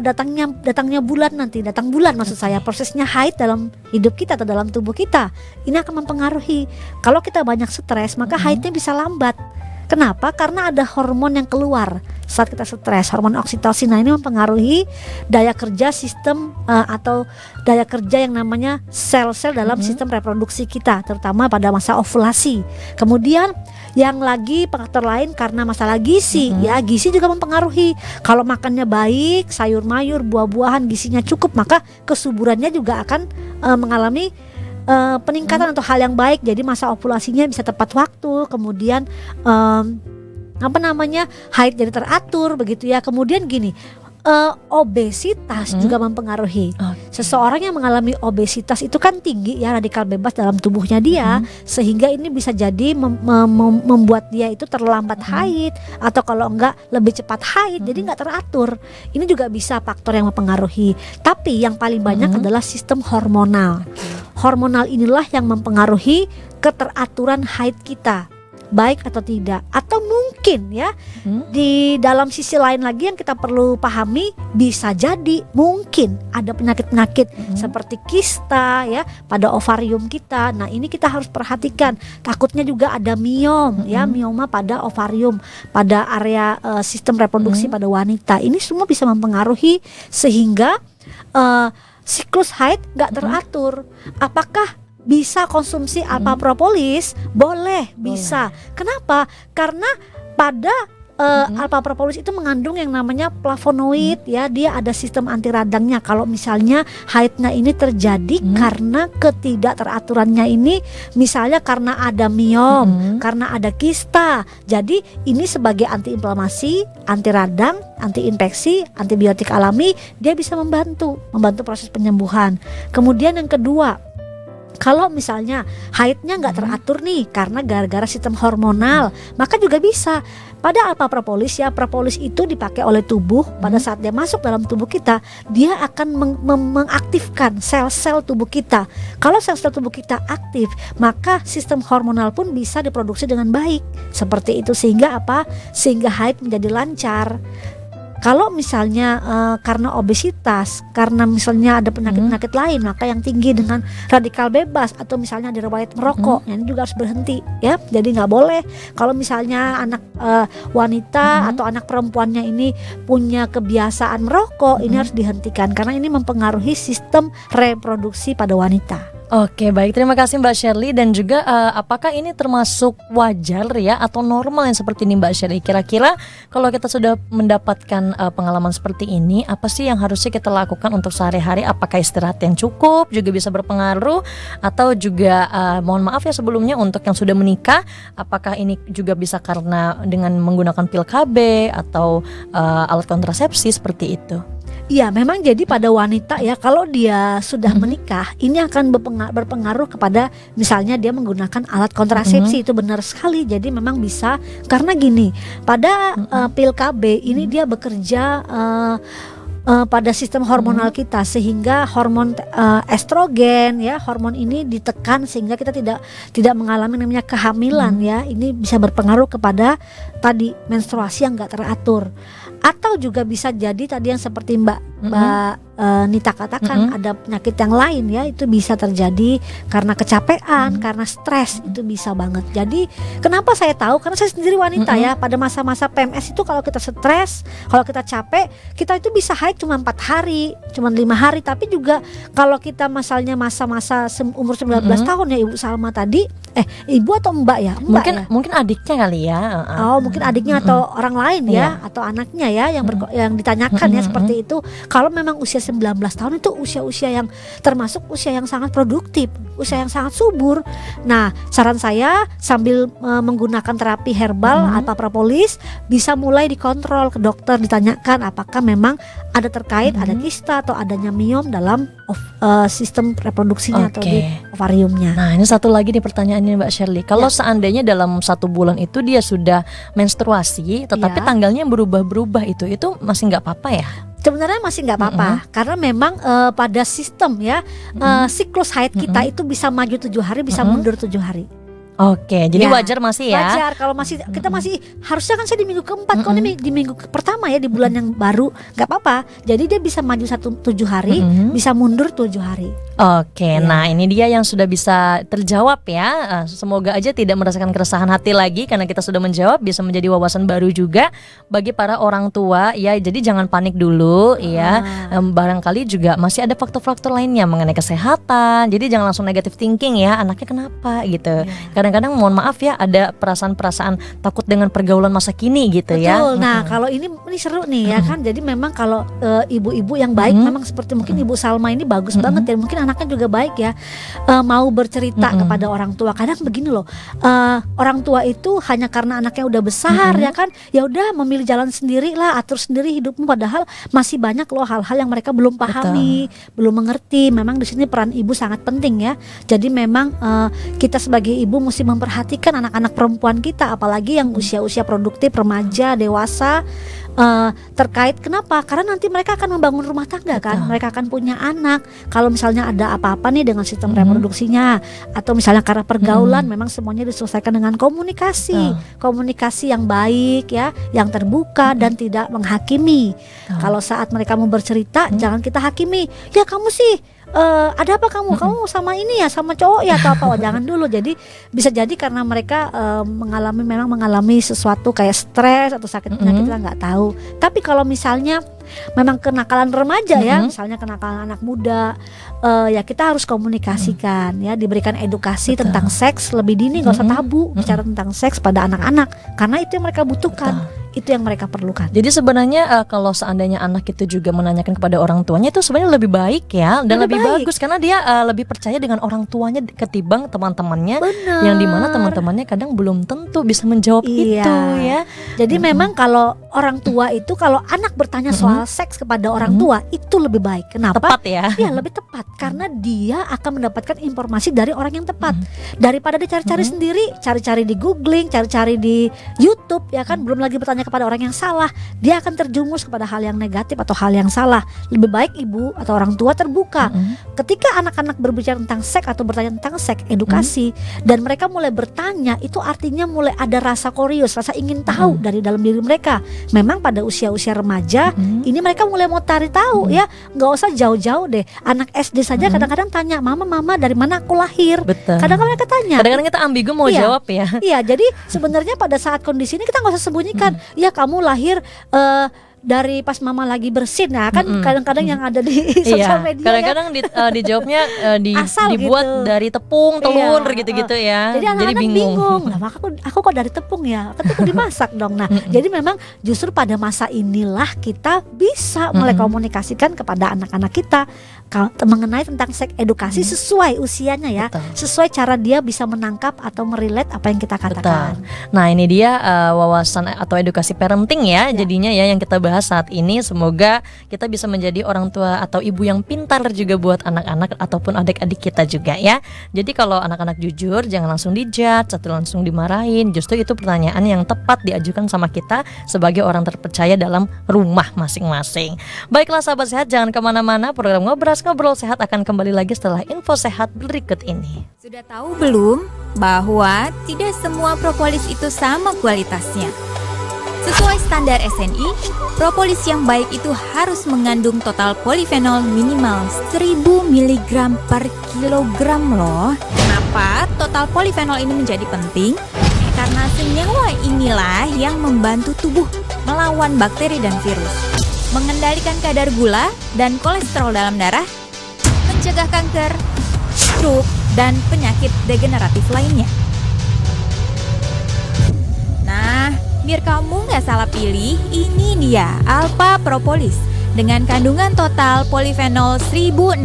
datangnya bulan nanti, datang bulan maksud saya, prosesnya haid dalam hidup kita atau dalam tubuh kita. Ini akan mempengaruhi. Kalau kita banyak stres maka haidnya bisa lambat. Kenapa? Karena ada hormon yang keluar saat kita stres, hormon oksitosin. Nah, ini mempengaruhi daya kerja sistem atau daya kerja yang namanya sel-sel dalam sistem reproduksi kita, terutama pada masa ovulasi. Kemudian yang lagi faktor lain karena masalah gizi, ya gizi juga mempengaruhi. Kalau makannya baik, sayur mayur, buah-buahan, gizinya cukup, maka kesuburannya juga akan mengalami peningkatan atau hal yang baik. Jadi masa ovulasinya bisa tepat waktu, kemudian haid jadi teratur begitu ya. Kemudian gini, obesitas juga mempengaruhi. Seseorang yang mengalami obesitas itu kan tinggi ya radikal bebas dalam tubuhnya dia, sehingga ini bisa jadi membuat dia itu terlambat haid, atau kalau enggak lebih cepat haid, jadi enggak teratur. Ini juga bisa faktor yang mempengaruhi. Tapi yang paling banyak adalah sistem hormonal. Hormonal inilah yang mempengaruhi keteraturan haid kita, baik atau tidak. Atau mungkin ya di dalam sisi lain lagi yang kita perlu pahami, bisa jadi mungkin ada penyakit-penyakit seperti kista ya pada ovarium kita. Nah, ini kita harus perhatikan. Takutnya juga ada miom ya, mioma pada ovarium, pada area sistem reproduksi pada wanita. Ini semua bisa mempengaruhi sehingga siklus haid gak teratur. Apakah bisa konsumsi alpha propolis? Boleh, bisa. Kenapa? Karena pada alpha propolis itu mengandung yang namanya flavonoid ya, dia ada sistem anti radangnya. Kalau misalnya haidnya ini terjadi karena ketidakteraturannya ini, misalnya karena ada miom, karena ada kista. Jadi ini sebagai antiinflamasi, anti radang, anti infeksi, antibiotik alami, dia bisa membantu proses penyembuhan. Kemudian yang kedua, kalau misalnya haidnya nggak teratur nih karena gara-gara sistem hormonal, maka juga bisa. Pada alpha propolis ya, propolis itu dipakai oleh tubuh pada saat dia masuk dalam tubuh kita, dia akan mengaktifkan sel-sel tubuh kita. Kalau sel-sel tubuh kita aktif, maka sistem hormonal pun bisa diproduksi dengan baik. Seperti itu, sehingga apa? Sehingga haid menjadi lancar. Kalau misalnya karena obesitas, karena misalnya ada penyakit-penyakit lain, maka yang tinggi dengan radikal bebas atau misalnya ada riwayat merokok, ini juga harus berhenti ya. Jadi nggak boleh kalau misalnya anak wanita atau anak perempuannya ini punya kebiasaan merokok, ini harus dihentikan karena ini mempengaruhi sistem reproduksi pada wanita.
Oke, baik, terima kasih Mbak Shirley. Dan juga apakah ini termasuk wajar ya atau normal yang seperti ini Mbak Shirley? Kira-kira kalau kita sudah mendapatkan pengalaman seperti ini, apa sih yang harusnya kita lakukan untuk sehari-hari? Apakah istirahat yang cukup juga bisa berpengaruh? Atau juga mohon maaf ya sebelumnya untuk yang sudah menikah, apakah ini juga bisa karena dengan menggunakan pil KB atau alat kontrasepsi seperti itu?
Iya, memang jadi pada wanita ya, kalau dia sudah menikah, ini akan berpengaruh kepada misalnya dia menggunakan alat kontrasepsi. Itu benar sekali. Jadi memang bisa, karena gini, pada pil KB ini dia bekerja pada sistem hormonal kita, sehingga hormon estrogen ya, hormon ini ditekan sehingga kita tidak mengalami namanya kehamilan ya. Ini bisa berpengaruh kepada tadi menstruasi yang enggak teratur. Atau juga bisa jadi tadi yang seperti Mbak Nita katakan, ada penyakit yang lain ya, itu bisa terjadi karena kecapean, karena stres, itu bisa banget. Jadi kenapa saya tahu? Karena saya sendiri wanita ya, pada masa-masa PMS itu kalau kita stres, kalau kita capek, kita itu bisa haid cuma 4 hari, cuma 5 hari. Tapi juga kalau kita misalnya masa-masa umur 19 tahun ya, Ibu Salma tadi, Ibu atau Mbak ya? Mbak
Mungkin adiknya kali ya.
Oh, mungkin adiknya atau orang lain ya, atau anaknya ya yang ditanyakan ya seperti itu. Kalau memang usia 19 tahun itu usia-usia yang termasuk usia yang sangat produktif, usia yang sangat subur. Nah, saran saya sambil menggunakan terapi herbal alpha propolis, bisa mulai dikontrol ke dokter, ditanyakan apakah memang ada terkait ada kista atau adanya miom dalam sistem reproduksinya atau di ovariumnya.
Nah, ini satu lagi nih pertanyaannya Mbak Shirley. Kalau seandainya dalam 1 bulan itu dia sudah menstruasi, tetapi tanggalnya berubah-berubah, itu masih nggak apa-apa ya?
Sebenarnya masih nggak apa-apa, karena memang pada sistem ya siklus haid kita itu bisa maju 7 hari, bisa mundur 7 hari.
Oke, jadi
Ya,
wajar masih ya.
Wajar kalau masih kita masih harusnya kan saya di minggu keempat, kalau di minggu pertama ya di bulan yang baru nggak apa-apa. Jadi dia bisa maju 7 hari, bisa mundur 7 hari.
Oke, nah ini dia yang sudah bisa terjawab ya. Semoga aja tidak merasakan keresahan hati lagi karena kita sudah menjawab, bisa menjadi wawasan baru juga bagi para orang tua ya. Jadi jangan panik dulu ya. Barangkali juga masih ada faktor-faktor lainnya mengenai kesehatan. Jadi jangan langsung negative thinking ya, anaknya kenapa gitu. Kadang-kadang mohon maaf ya ada perasaan-perasaan takut dengan pergaulan masa kini gitu ya.
Betul. Nah, kalau ini seru nih ya kan. Jadi memang kalau ibu-ibu yang baik memang seperti mungkin Ibu Salma ini bagus banget ya. Mungkin anaknya juga baik ya, mau bercerita kepada orang tua. Kadang begini loh, orang tua itu hanya karena anaknya udah besar ya kan, ya udah memilih jalan sendiri lah, atur sendiri hidupmu, padahal masih banyak loh hal-hal yang mereka belum pahami, belum mengerti. Memang di sini peran ibu sangat penting ya. Jadi memang kita sebagai ibu mesti memperhatikan anak-anak perempuan kita, apalagi yang usia-usia produktif, remaja, dewasa. Terkait kenapa? Karena nanti mereka akan membangun rumah tangga kan, mereka akan punya anak. Kalau misalnya ada apa-apa nih dengan sistem reproduksinya, atau misalnya karena pergaulan, memang semuanya diselesaikan dengan komunikasi yang baik ya, yang terbuka dan tidak menghakimi. Kalau saat mereka mau bercerita, jangan kita hakimi. Ya kamu sih ada apa kamu sama ini ya, sama cowok ya atau apa? Jangan dulu. Jadi bisa jadi karena mereka mengalami sesuatu kayak stres atau sakit penyakit, kita nggak tahu. Tapi kalau misalnya memang kenakalan remaja ya, misalnya kenakalan anak muda, ya kita harus komunikasikan ya, diberikan edukasi tentang seks lebih dini, nggak usah tabu bicara tentang seks pada anak-anak, karena itu yang mereka butuhkan. Itu yang mereka perlukan.
Jadi sebenarnya kalau seandainya anak itu juga menanyakan kepada orang tuanya, itu sebenarnya lebih baik ya, dan lebih bagus karena dia lebih percaya dengan orang tuanya ketimbang teman-temannya. Yang dimana teman-temannya kadang belum tentu bisa menjawab itu ya.
Jadi memang kalau orang tua itu, kalau anak bertanya soal seks kepada orang tua, itu lebih baik. Kenapa?
Tepat ya.
Iya, lebih tepat karena dia akan mendapatkan informasi dari orang yang tepat. Daripada dia cari-cari sendiri, cari-cari di googling, cari-cari di YouTube ya kan, belum lagi bertanya kepada orang yang salah, dia akan terjumus kepada hal yang negatif atau hal yang salah. Lebih baik ibu atau orang tua terbuka. Ketika anak-anak berbicara tentang seks atau bertanya tentang seks, edukasi, dan mereka mulai bertanya, itu artinya mulai ada rasa curious, rasa ingin tahu dari dalam diri mereka. Memang pada usia-usia remaja ini mereka mulai mau cari tahu ya, nggak usah jauh-jauh deh. Anak SD saja kadang-kadang tanya, mama dari mana aku lahir.
Betul.
Kadang-kadang mereka tanya.
Kadang-kadang kita ambigu mau jawab ya.
Iya, jadi sebenarnya pada saat kondisi ini kita nggak usah sembunyikan. Ya kamu lahir dari pas mama lagi bersin, nah kan kadang-kadang yang ada di sosial media
kadang-kadang dijawabnya dibuat gitu, dari tepung, telur gitu-gitu ya.
Jadi anak-anak bingung. Nah, aku kok dari tepung ya? Kan itu dimasak dong. Nah, jadi memang justru pada masa inilah kita bisa mulai komunikasikan kepada anak-anak kita mengenai tentang seks edukasi sesuai usianya ya. Sesuai cara dia bisa menangkap atau merelate apa yang kita katakan.
Nah, ini dia wawasan atau edukasi parenting ya. Jadinya ya yang kita bahas saat ini. Semoga kita bisa menjadi orang tua atau ibu yang pintar juga buat anak-anak ataupun adik-adik kita juga ya. Jadi kalau anak-anak jujur, jangan langsung dijudge atau langsung dimarahin. Justru itu pertanyaan yang tepat diajukan sama kita sebagai orang terpercaya dalam rumah masing-masing. Baiklah sahabat sehat, jangan kemana-mana. Program Ngobrol Sehat akan kembali lagi setelah info sehat berikut ini.
Sudah tahu belum bahwa tidak semua propolis itu sama kualitasnya? Sesuai standar SNI, propolis yang baik itu harus mengandung total polifenol minimal 1000 mg per kilogram loh. Kenapa total polifenol ini menjadi penting? Karena senyawa inilah yang membantu tubuh melawan bakteri dan virus, mengendalikan kadar gula dan kolesterol dalam darah, mencegah kanker, stroke, dan penyakit degeneratif lainnya. Nah, biar kamu nggak salah pilih, ini dia Alpha Propolis dengan kandungan total polifenol 1600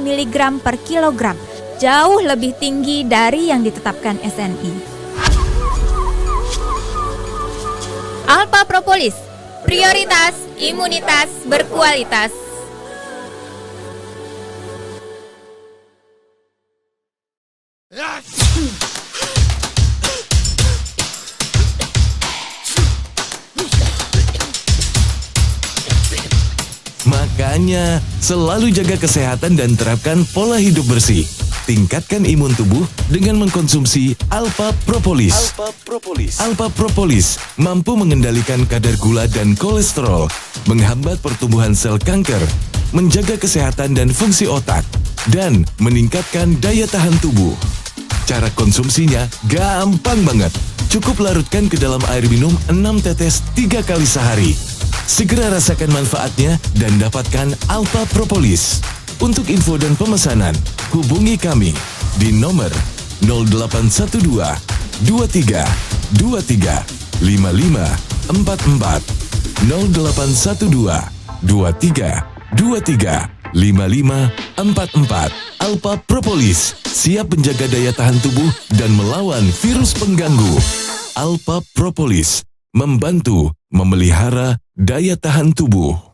mg per kilogram, jauh lebih tinggi dari yang ditetapkan SNI. Alpha Propolis, prioritas imunitas berkualitas.
Makanya, selalu jaga kesehatan dan terapkan pola hidup bersih. Tingkatkan imun tubuh dengan mengkonsumsi Alpha Propolis. Alpha Propolis mampu mengendalikan kadar gula dan kolesterol, menghambat pertumbuhan sel kanker, menjaga kesehatan dan fungsi otak, dan meningkatkan daya tahan tubuh. Cara konsumsinya gampang banget. Cukup larutkan ke dalam air minum 6 tetes 3 kali sehari. Segera rasakan manfaatnya dan dapatkan Alpha Propolis. Untuk info dan pemesanan, hubungi kami di nomor 0812 23 23 55 44 0812 23 23 55 44. Alpha Propolis siap menjaga daya tahan tubuh dan melawan virus pengganggu. Alpha Propolis membantu memelihara daya tahan tubuh.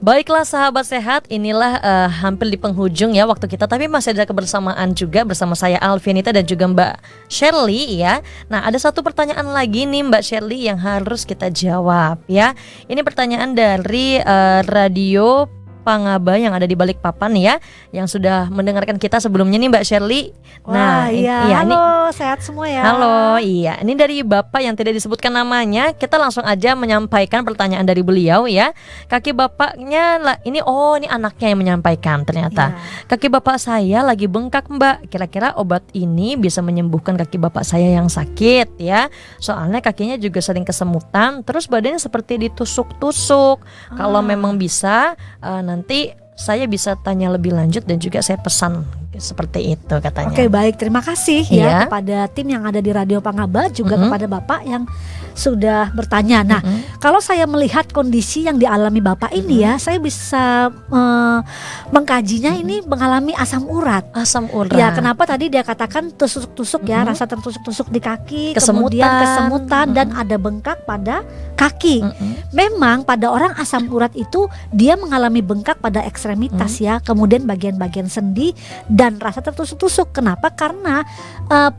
Baiklah sahabat sehat, inilah hampir di penghujung ya waktu kita, tapi masih ada kebersamaan juga bersama saya Alfianita dan juga Mbak Shirley ya. Nah, ada satu pertanyaan lagi nih Mbak Shirley yang harus kita jawab ya. Ini pertanyaan dari Radio Pangaba yang ada di Balikpapan ya, yang sudah mendengarkan kita sebelumnya nih Mbak Shirley.
Wah, iya,
ini
halo, sehat semua ya.
halo, iya, ini dari Bapak yang tidak disebutkan namanya. Kita langsung aja menyampaikan pertanyaan dari beliau ya. Kaki bapaknya ini anaknya yang menyampaikan ternyata. Kaki bapak saya lagi bengkak Mbak. Kira-kira obat ini bisa menyembuhkan kaki bapak saya yang sakit ya. Soalnya kakinya juga sering kesemutan, terus badannya seperti ditusuk-tusuk. Kalau memang bisa nanti saya bisa tanya lebih lanjut dan juga saya pesan seperti itu katanya.
Oke, baik, terima kasih ya kepada tim yang ada di Radio Pangaba, juga kepada Bapak yang sudah bertanya. Nah, kalau saya melihat kondisi yang dialami Bapak ini ya, saya bisa mengkajinya ini mengalami asam urat.
Asam urat.
Ya, kenapa tadi dia katakan tusuk-tusuk ya, rasa tertusuk-tusuk di kaki,
Kesemutan.
kemudian kesemutan dan ada bengkak pada kaki. Memang pada orang asam urat itu dia mengalami bengkak pada ekstremitas ya, kemudian bagian-bagian sendi dan rasa tertusuk-tusuk. Kenapa? Karena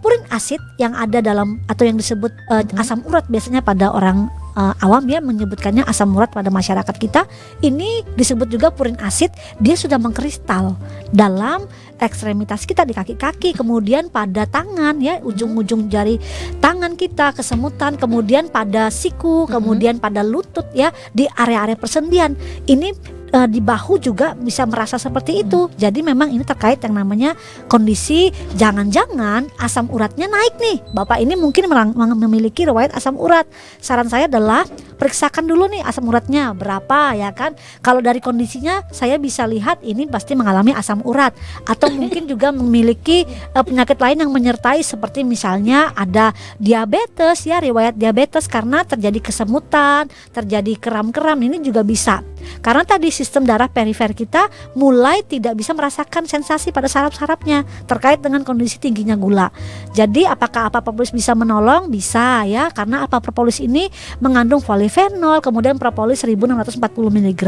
purin asid yang ada dalam atau yang disebut asam urat biasanya pada orang awam ya menyebutkannya asam urat pada masyarakat kita, ini disebut juga purin asid. Dia sudah mengkristal dalam ekstremitas kita di kaki-kaki, kemudian pada tangan ya, ujung-ujung jari tangan kita kesemutan, kemudian pada siku, kemudian pada lutut ya, di area-area persendian. Ini di bahu juga bisa merasa seperti itu. Jadi memang ini terkait yang namanya kondisi jangan-jangan asam uratnya naik nih. Bapak ini mungkin memiliki riwayat asam urat. Saran saya adalah periksakan dulu nih asam uratnya berapa ya kan. Kalau dari kondisinya saya bisa lihat ini pasti mengalami asam urat, atau mungkin juga memiliki penyakit lain yang menyertai seperti misalnya ada diabetes ya, riwayat diabetes karena terjadi kesemutan, terjadi kram-kram, ini juga bisa. Karena tadi sistem darah perifer kita mulai tidak bisa merasakan sensasi pada saraf-sarafnya terkait dengan kondisi tingginya gula. Jadi apakah Alpha Propolis bisa menolong? Bisa ya, karena Alpha Propolis ini mengandung polifenol, kemudian propolis 1640 mg,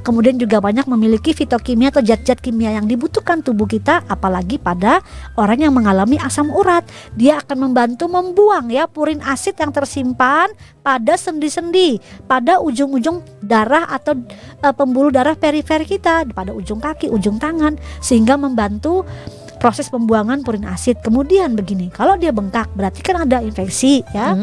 kemudian juga banyak memiliki fitokimia atau zat-zat kimia yang dibutuhkan tubuh kita, apalagi pada orang yang mengalami asam urat. Dia akan membantu membuang ya purin asid yang tersimpan pada sendi-sendi, pada ujung-ujung darah atau pembuluh darah perifer kita, pada ujung kaki, ujung tangan, sehingga membantu proses pembuangan purin asid. Kemudian begini, kalau dia bengkak berarti kan ada infeksi ya.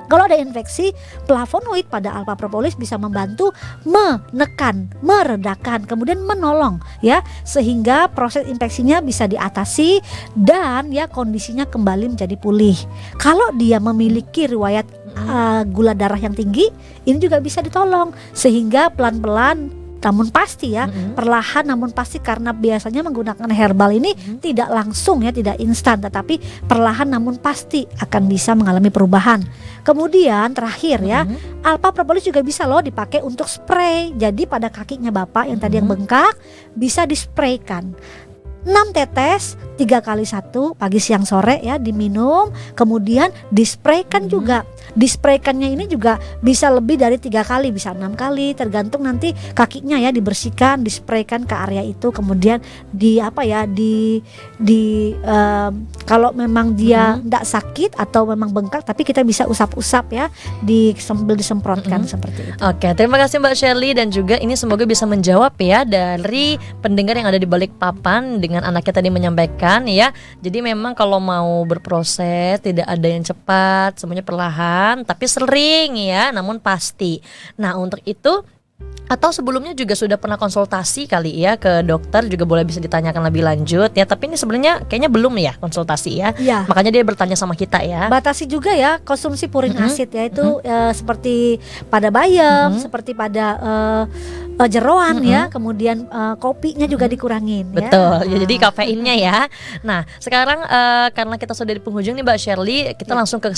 Kalau ada infeksi, flavonoid pada Alpha Propolis bisa membantu menekan, meredakan, kemudian menolong ya, sehingga proses infeksinya bisa diatasi dan ya kondisinya kembali menjadi pulih. Kalau dia memiliki riwayat gula darah yang tinggi, ini juga bisa ditolong sehingga pelan-pelan namun pasti ya, perlahan namun pasti, karena biasanya menggunakan herbal ini tidak langsung ya, tidak instan, tetapi perlahan namun pasti akan bisa mengalami perubahan. Kemudian terakhir ya, Alpha Propolis juga bisa loh dipakai untuk spray. Jadi pada kakinya Bapak yang tadi yang bengkak bisa dispraykan. 6 tetes 3 kali 1 pagi siang sore ya diminum, kemudian dispraykan juga. Dispraykannya ini juga bisa lebih dari 3 kali, bisa 6 kali, tergantung nanti kakinya ya, dibersihkan, dispraykan ke area itu, kemudian kalau memang dia tidak sakit atau memang bengkak, tapi kita bisa usap-usap ya, sambil disemprotkan seperti itu.
Oke, terima kasih Mbak Shirley, dan juga ini semoga bisa menjawab ya dari pendengar yang ada di balik papan dengan anaknya tadi menyampaikan ya. Jadi memang kalau mau berproses tidak ada yang cepat, semuanya perlahan tapi sering ya, namun pasti. Nah, untuk itu atau sebelumnya juga sudah pernah konsultasi kali ya ke dokter, juga boleh bisa ditanyakan lebih lanjut ya. Tapi ini sebenarnya kayaknya belum ya konsultasi ya.
Iya.
Makanya dia bertanya sama kita ya.
Batasi juga ya konsumsi purin asid ya, itu seperti pada bayam, seperti pada jeroan ya, kemudian kopinya juga dikurangin.
Betul,
ya.
jadi kafeinnya ya. Nah, sekarang karena kita sudah di penghujung nih Mbak Shirley, kita langsung ke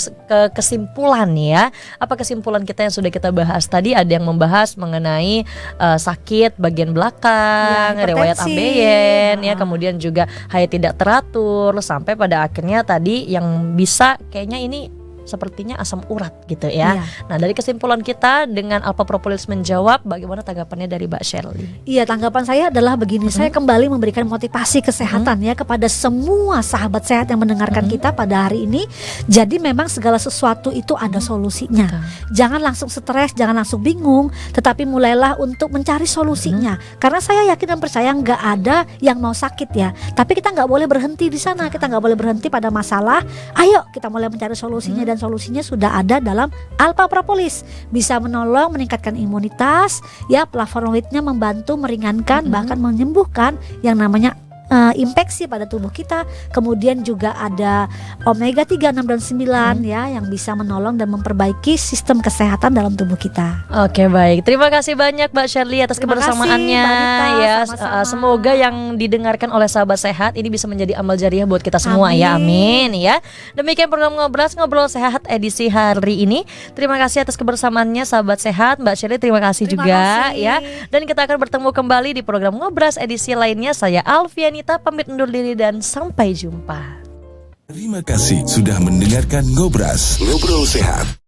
kesimpulan ya. Apa kesimpulan kita yang sudah kita bahas tadi? Ada yang membahas mengenai sakit bagian belakang,
Ya,
riwayat
hipertensi.
ambeien ya, kemudian juga haid tidak teratur, sampai pada akhirnya tadi yang bisa kayaknya ini sepertinya asam urat gitu ya.
Iya.
Nah, dari kesimpulan kita dengan Alpha Propolis menjawab, bagaimana tanggapannya dari Mbak Shirley?
Iya, tanggapan saya adalah begini, saya kembali memberikan motivasi kesehatan ya kepada semua sahabat sehat yang mendengarkan kita pada hari ini. Jadi memang segala sesuatu itu ada solusinya. Jangan langsung stres, jangan langsung bingung, tetapi mulailah untuk mencari solusinya. Karena saya yakin dan percaya nggak ada yang mau sakit ya. Tapi kita nggak boleh berhenti di sana, kita nggak boleh berhenti pada masalah. Ayo kita mulai mencari solusinya, dan solusinya sudah ada dalam Alpha Propolis. Bisa menolong meningkatkan imunitas ya, flavonoidnya membantu meringankan bahkan menyembuhkan yang namanya infeksi pada tubuh kita. Kemudian juga ada omega 3, 6 dan 9 ya, yang bisa menolong dan memperbaiki sistem kesehatan dalam tubuh kita.
Oke, baik. Terima kasih banyak Mbak Shirley atas
Terima kasih,
kebersamaannya
Mbak Anita.
ya.
Sama-sama.
Semoga yang didengarkan oleh sahabat sehat ini bisa menjadi amal jariah buat kita semua ya. Amin ya. Demikian program Ngobrol Sehat edisi hari ini. Terima kasih atas kebersamaannya sahabat sehat. Mbak Shirley terima kasih
Terima
juga
kasih.
ya. Dan kita akan bertemu kembali di program Ngobras edisi lainnya. Saya Alfianita pamit undur diri dan sampai jumpa.
Terima kasih sudah mendengarkan Ngobras, Ngobrol Sehat.